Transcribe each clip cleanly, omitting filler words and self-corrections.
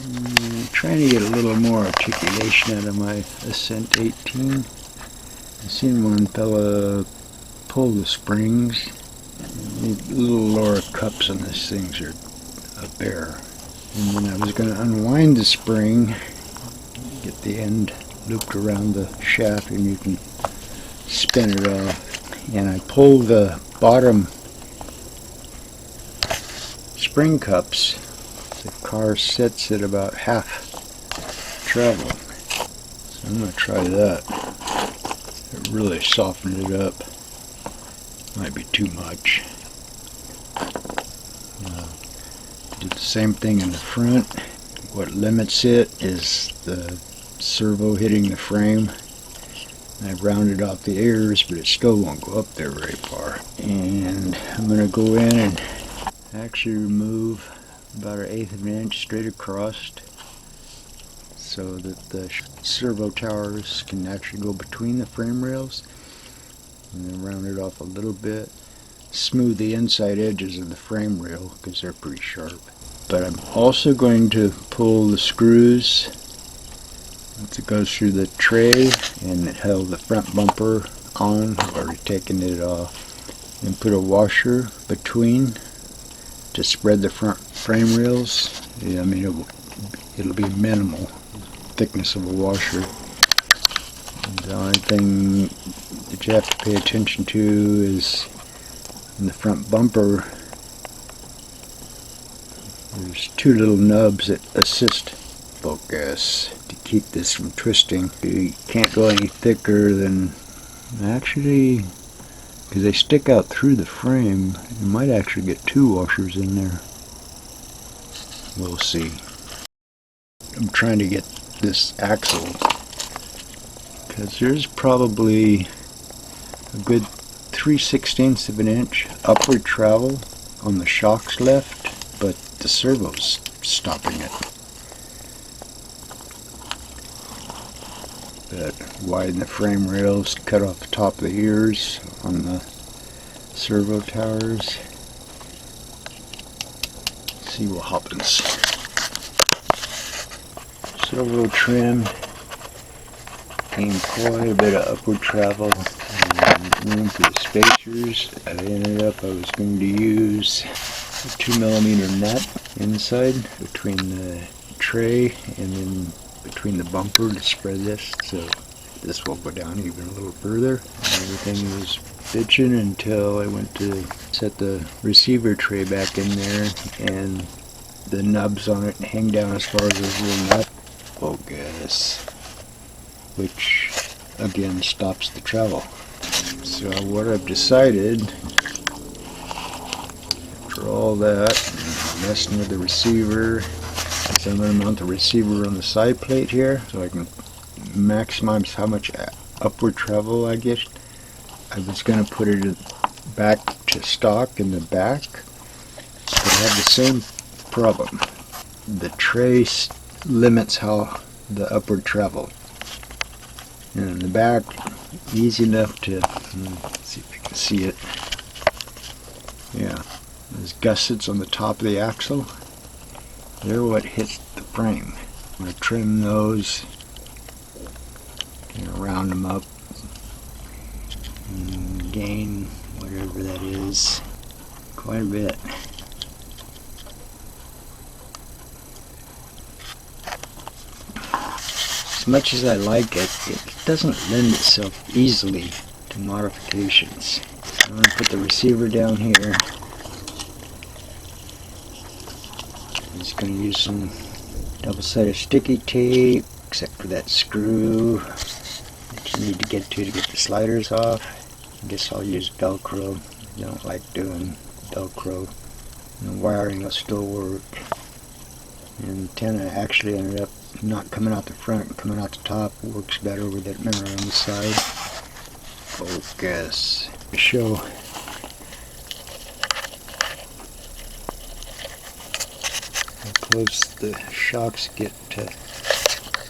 I'm trying to get a little more articulation out of my Ascent 18. I've seen one fella pull the springs. The little lower cups on these things are a bear. And then I was going to unwind the spring, get the end looped around the shaft, and you can spin it off. And I pulled the bottom spring cups. The car sits at about half travel. So I'm going to try that. It really softened it up. Might be too much. Did the same thing in the front. What limits it is the servo hitting the frame. I've rounded off the ears, but it still won't go up there very far. And I'm going to go in and actually remove about 1/8 of an inch straight across so that the servo towers can actually go between the frame rails, and then round it off a little bit. Smooth the inside edges of the frame rail because they're pretty sharp. But I'm also going to pull the screws once it goes through the tray and it held the front bumper on. I've already taken it off, and put a washer between to spread the front frame rails. Yeah, I mean it'll be minimal thickness of a washer. And the only thing that you have to pay attention to is in the front bumper there's 2 little nubs that assist focus to keep this from twisting. You can't go any thicker than, actually, because they stick out through the frame, you might actually get 2 washers in there. We'll see. I'm trying to get this axle, because there's probably a good 3/16 of an inch upward travel on the shocks left, but the servo's stopping it. But widen the frame rails, cut off the top of the ears on the servo towers. See what happens. Servo trim, gained quite a bit of upward travel and room for the spacers. I was going to use a 2mm nut inside between the tray and then between the bumper to spread this, so this will go down even a little further. And everything was bitching until I went to set the receiver tray back in there, and the nubs on it hang down as far as this little nut focus, which again stops the travel. So what I've decided, after all that, messing with the receiver, so I'm going to mount the receiver on the side plate here so I can maximize how much upward travel I get. I was going to put it back to stock in the back, but I have the same problem. The tray limits how the upward travel. And in the back, easy enough to, let's see if I can see it. Yeah, there's gussets on the top of the axle. They're what hits the frame. I'm going to trim those, round them up, and gain whatever that is, quite a bit. As much as I like it, it doesn't lend itself easily to modifications. I'm going to put the receiver down here. I'm just going to use some double-sided sticky tape, except for that screw that you need to get to get the sliders off. I guess I'll use Velcro. I don't like doing Velcro. And the wiring will still work. And the antenna actually ended up not coming out the front, coming out the top. Works better with it mirror on the side. Focus. To show how close the shocks get to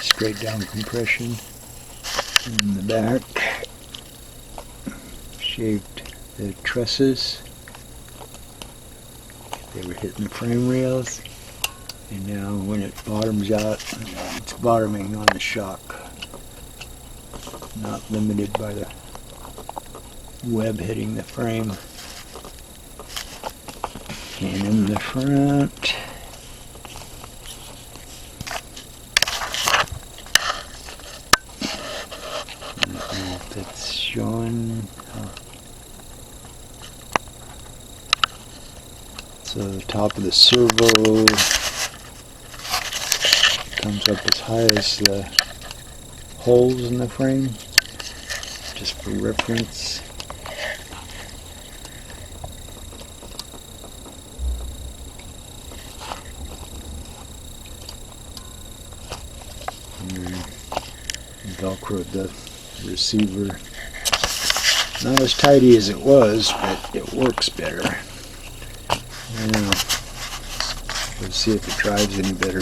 straight down compression. In the back, shaved the trusses. They were hitting the frame rails. And now when it bottoms out, it's bottoming on the shock, not limited by the web hitting the frame. And in the front, I don't know if that's showing. So the top of the servo comes up as high as the holes in the frame, just for reference. Velcroed the receiver. Not as tidy as it was, but it works better. I don't know. Let's see if it drives any better.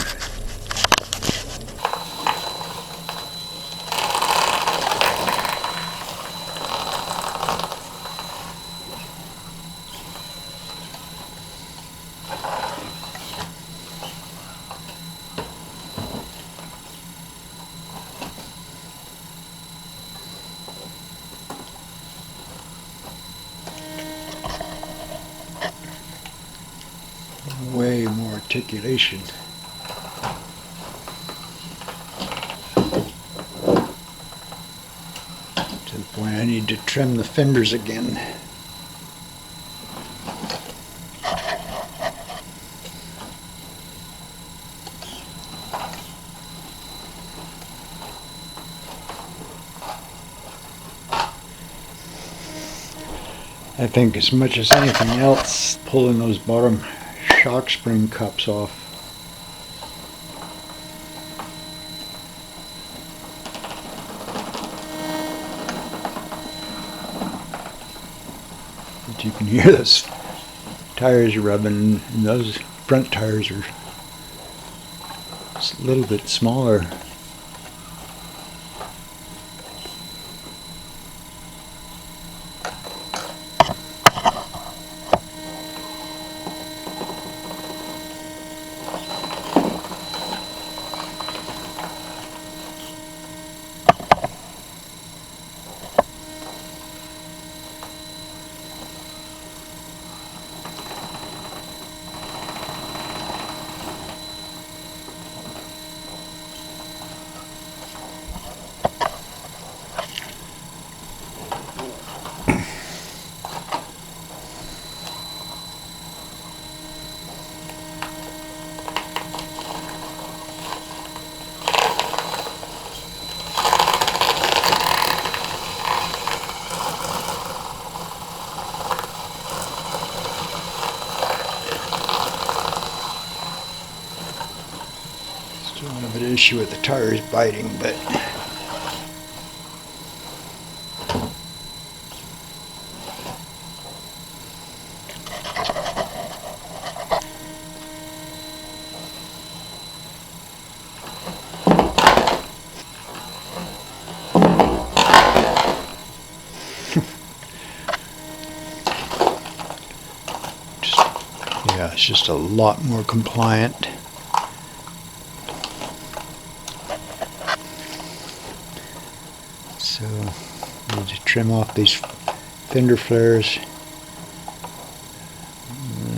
Way more articulation. To the point I need to trim the fenders again. I think as much as anything else, pulling those bottom shock spring cups off. But you can hear those tires rubbing, and those front tires are just a little bit smaller. Still have an issue with the tires biting, but yeah, it's just a lot more compliant. So, need to trim off these fender flares.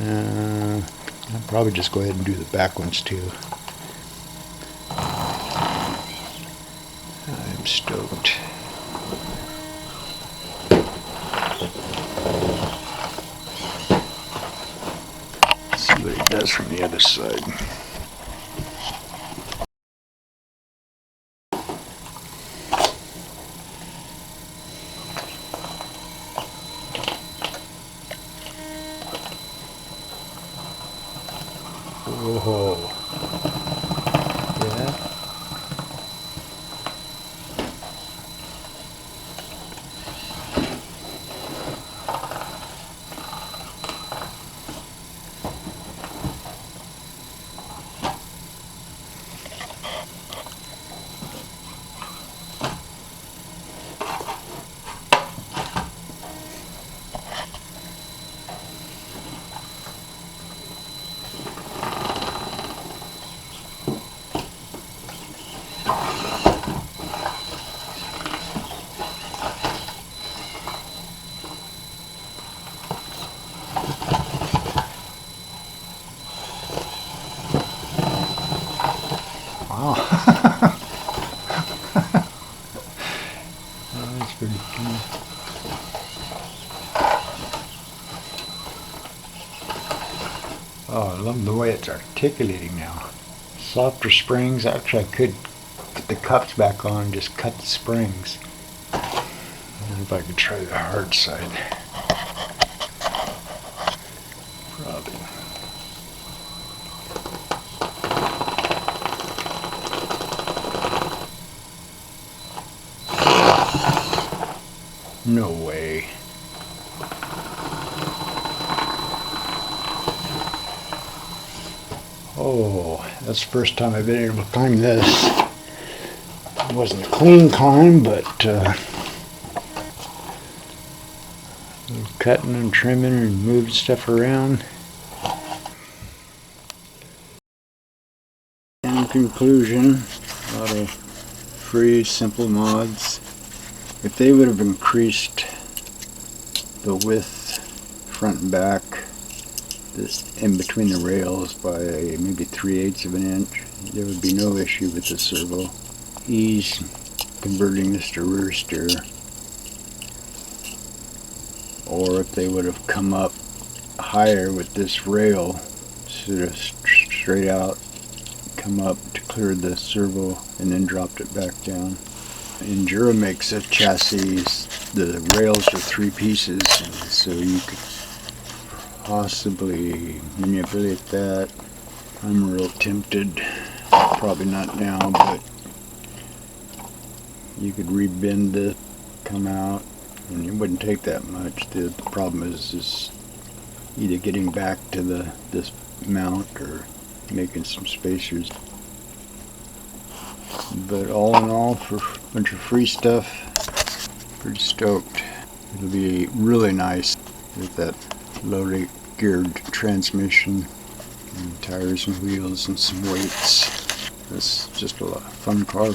I'll probably just go ahead and do the back ones too. I'm stoked. Let's see what it does from the other side. Whoa. Yeah. Oh, I love the way it's articulating now. Softer springs. Actually, I could put the cups back on and just cut the springs. I wonder if I could try the hard side. Probably. No way. Oh, that's the first time I've been able to climb this. It wasn't a clean climb, but cutting and trimming and moving stuff around. In conclusion, a lot of free, simple mods. If they would have increased the width, front and back, this in between the rails by maybe 3/8 of an inch, there would be no issue with the servo. Ease converting this to rear steer. Or if they would have come up higher with this rail, sort of straight out, come up to clear the servo and then dropped it back down. Enduro makes a chassis, the rails are 3 pieces, and so you could possibly manipulate that. I'm real tempted, probably not now, but you could rebend it, come out, and it wouldn't take that much. The problem is either getting back to this mount or making some spacers. But all in all, for a bunch of free stuff, pretty stoked. It'll be really nice with that low-rate geared transmission and tires and wheels and some weights. It's just a lot of fun car.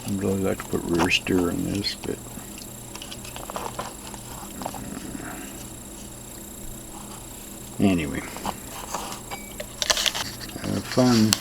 I'd really like to put rear steer in this, but anyway, have fun.